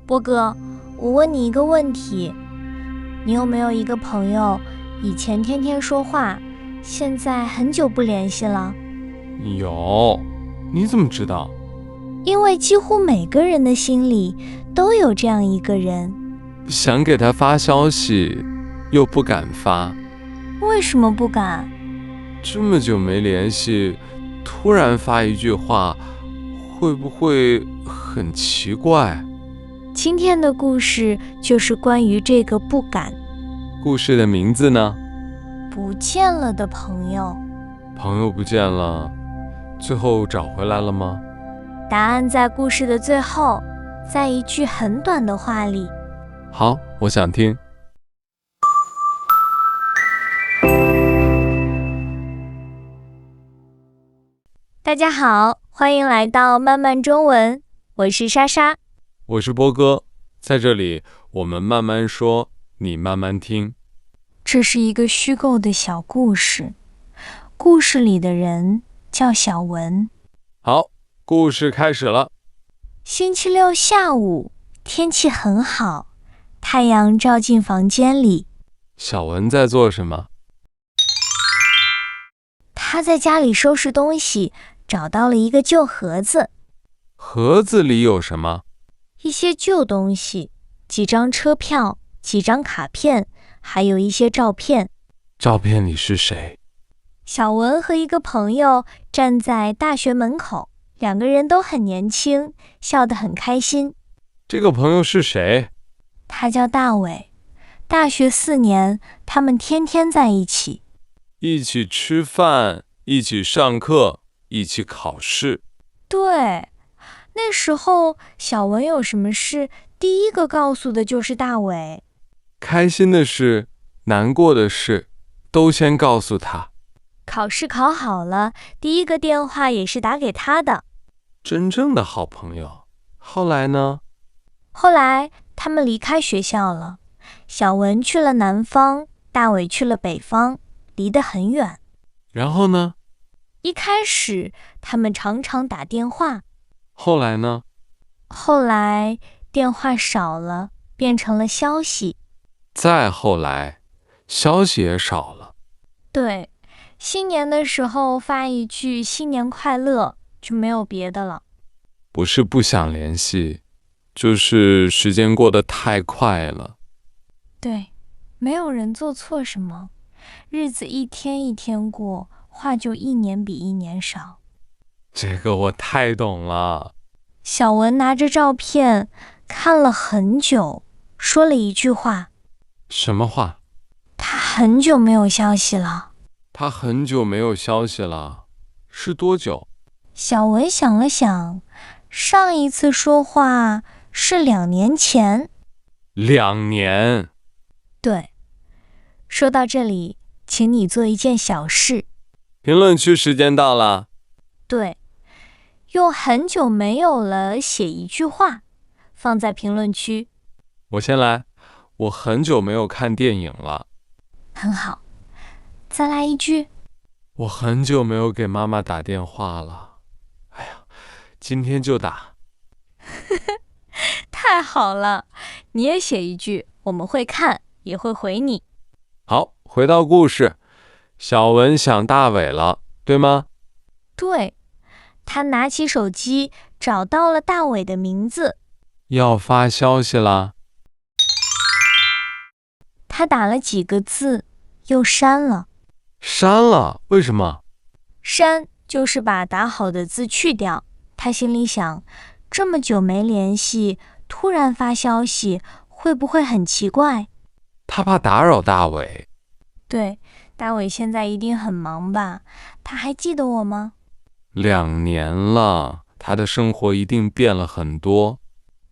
波哥，我问你一个问题，你有没有一个朋友，以前天天说话，现在很久不联系了？有，你怎么知道？因为几乎每个人的心里都有这样一个人。想给他发消息，又不敢发。为什么不敢？这么久没联系，突然发一句话，会不会很奇怪？今天的故事就是关于这个不敢。故事的名字呢？不见了的朋友。朋友不见了，最后找回来了吗？答案在故事的最后，在一句很短的话里。好，我想听。大家好，欢迎来到慢慢中文，我是莎莎，我是波哥，在这里我们慢慢说，你慢慢听。这是一个虚构的小故事，故事里的人叫小文。好，故事开始了。星期六下午，天气很好，太阳照进房间里。小文在做什么？他在家里收拾东西，找到了一个旧盒子。盒子里有什么？一些旧东西，几张车票，几张卡片，还有一些照片。照片里是谁？小文和一个朋友站在大学门口，两个人都很年轻，笑得很开心。这个朋友是谁？他叫大伟，大学4年，他们天天在一起。一起吃饭，一起上课，一起考试。对，那时候小文有什么事，第一个告诉的就是大伟。开心的事，难过的事，都先告诉他。考试考好了，第一个电话也是打给他的。真正的好朋友。后来呢？后来他们离开学校了，小文去了南方，大伟去了北方，离得很远。然后呢？一开始他们常常打电话，后来呢？后来电话少了，变成了消息。再后来，消息也少了。对，新年的时候发一句新年快乐，就没有别的了。不是不想联系，就是时间过得太快了。对，没有人做错什么，日子一天一天过，话就一年比一年少。这个我太懂了。小文拿着照片看了很久，说了一句话。什么话？他很久没有消息了。他很久没有消息了，是多久？小文想了想，上一次说话是2年前。2年。对，说到这里，请你做一件小事。评论区时间到了。对，用很久没有了写一句话，放在评论区。我先来，我很久没有看电影了。很好，再来一句。我很久没有给妈妈打电话了。哎呀，今天就打。太好了，你也写一句，我们会看，也会回你。好，回到故事，小文想大伟了，对吗？对，他拿起手机，找到了大伟的名字。要发消息啦。他打了几个字，又删了。删了？为什么？删就是把打好的字去掉。他心里想，这么久没联系，突然发消息，会不会很奇怪？他怕打扰大伟。对，大伟现在一定很忙吧？他还记得我吗？2年了，他的生活一定变了很多。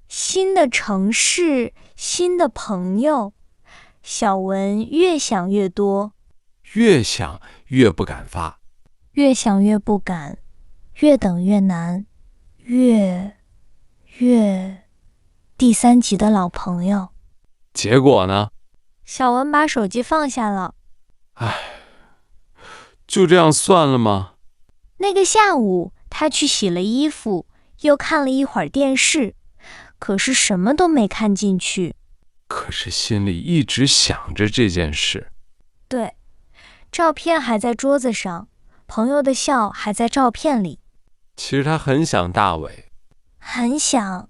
新的城市，新的朋友，小文越想越多，越想越不敢发，越想越不敢，越等越难，越第3集的老朋友。结果呢？小文把手机放下了。唉，就这样算了吗？那个下午，他去洗了衣服，又看了一会儿电视，可是什么都没看进去。可是心里一直想着这件事。对，照片还在桌子上，朋友的笑还在照片里。其实他很想大伟，很想，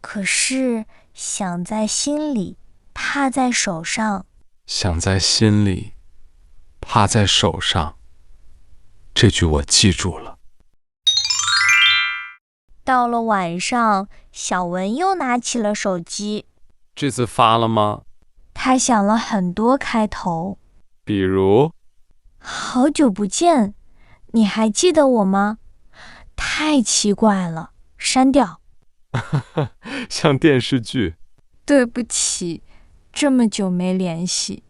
可是想在心里，怕在手上。想在心里，怕在手上。这句我记住了。到了晚上，小文又拿起了手机。这次发了吗？他想了很多开头，比如，好久不见，你还记得我吗？太奇怪了，删掉。像电视剧。对不起，这么久没联系，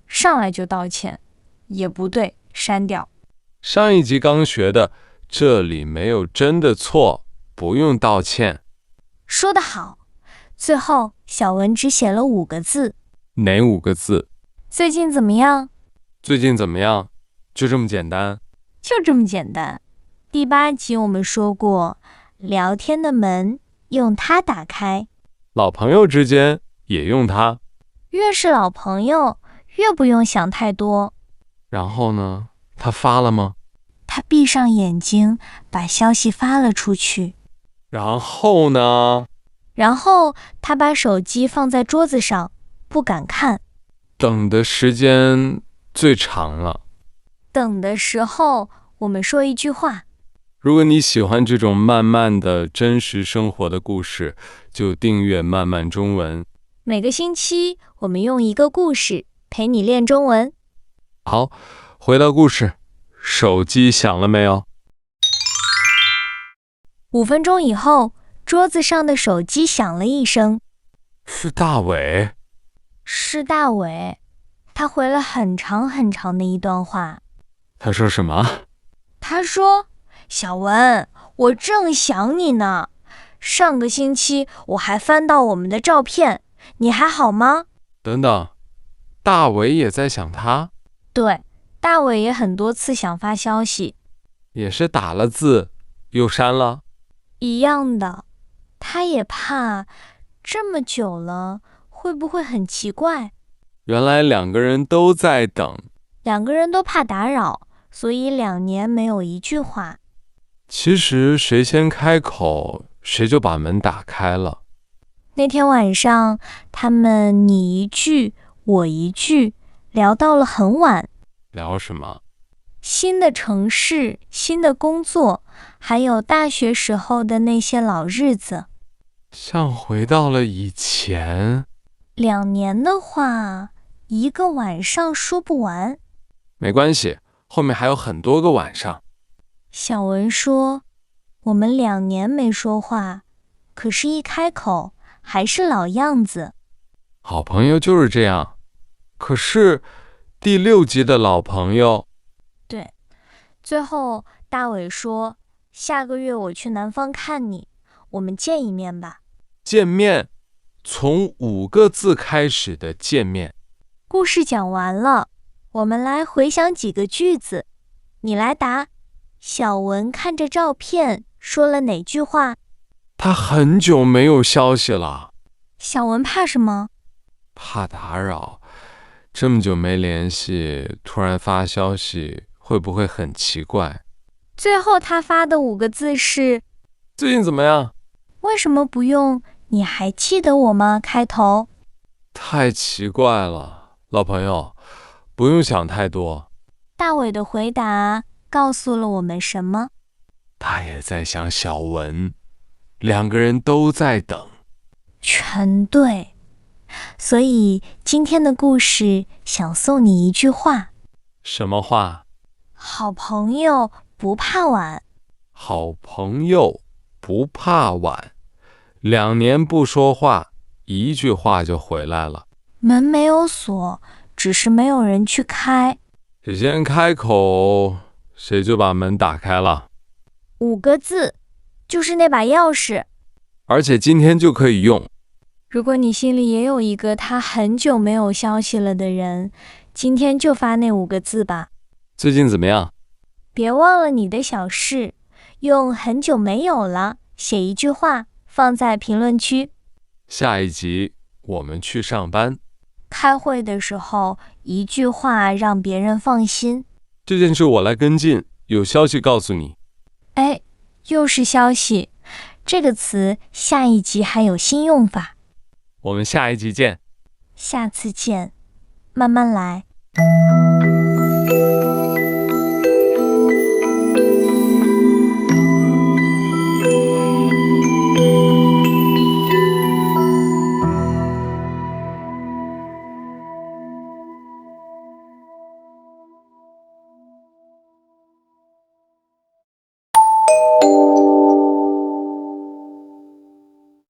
上来就道歉，也不对，删掉。上一集刚学的，这里没有真的错，不用道歉。说得好。最后，小文只写了5个字。哪5个字？最近怎么样？最近怎么样？就这么简单。就这么简单。第8集我们说过，聊天的门用它打开，老朋友之间也用它。越是老朋友，越不用想太多。然后呢？他发了吗？他闭上眼睛，把消息发了出去。然后呢？然后他把手机放在桌子上，不敢看。等的时间最长了。等的时候，我们说一句话。如果你喜欢这种慢慢的真实生活的故事，就订阅慢慢中文。每个星期我们用一个故事陪你练中文。好，回到故事，手机响了没有？5分钟以后，桌子上的手机响了一声。是大伟。是大伟，他回了很长很长的一段话。他说什么？他说：小文，我正想你呢。上个星期我还翻到我们的照片，你还好吗？等等，大伟也在想他？对，大伟也很多次想发消息。也是打了字，又删了？一样的，他也怕这么久了，会不会很奇怪？原来2个人都在等。2个人都怕打扰，所以2年没有一句话。其实谁先开口，谁就把门打开了。那天晚上，他们你一句我一句，聊到了很晚。聊什么？新的城市，新的工作，还有大学时候的那些老日子。像回到了以前。2年的话，一个晚上说不完。没关系，后面还有很多个晚上。小文说，我们2年没说话，可是一开口还是老样子。好朋友就是这样。可是第6集的老朋友。对，最后大伟说，下个月我去南方看你，我们见一面吧。见面，从5个字开始的见面。故事讲完了，我们来回想几个句子，你来答。小文看着照片说了哪句话？他很久没有消息了。小文怕什么？怕打扰。这么久没联系，突然发消息，会不会很奇怪？最后他发的5个字是：最近怎么样？为什么不用你还记得我吗开头？太奇怪了，老朋友，不用想太多。大伟的回答告诉了我们什么？他也在想小文，2个人都在等。全对。所以今天的故事想送你一句话。什么话？好朋友不怕晚。好朋友不怕晚。2年不说话，一句话就回来了。门没有锁，只是没有人去开。谁先开口，谁就把门打开了。5个字，就是那把钥匙。而且今天就可以用。如果你心里也有一个他很久没有消息了的人，今天就发那5个字吧。最近怎么样？别忘了你的小事，用很久没有了写一句话放在评论区。下一集我们去上班。开会的时候，一句话让别人放心。这件事我来跟进，有消息告诉你。哎，又是消息。这个词下一集还有新用法。我们下一集见。下次见，慢慢来。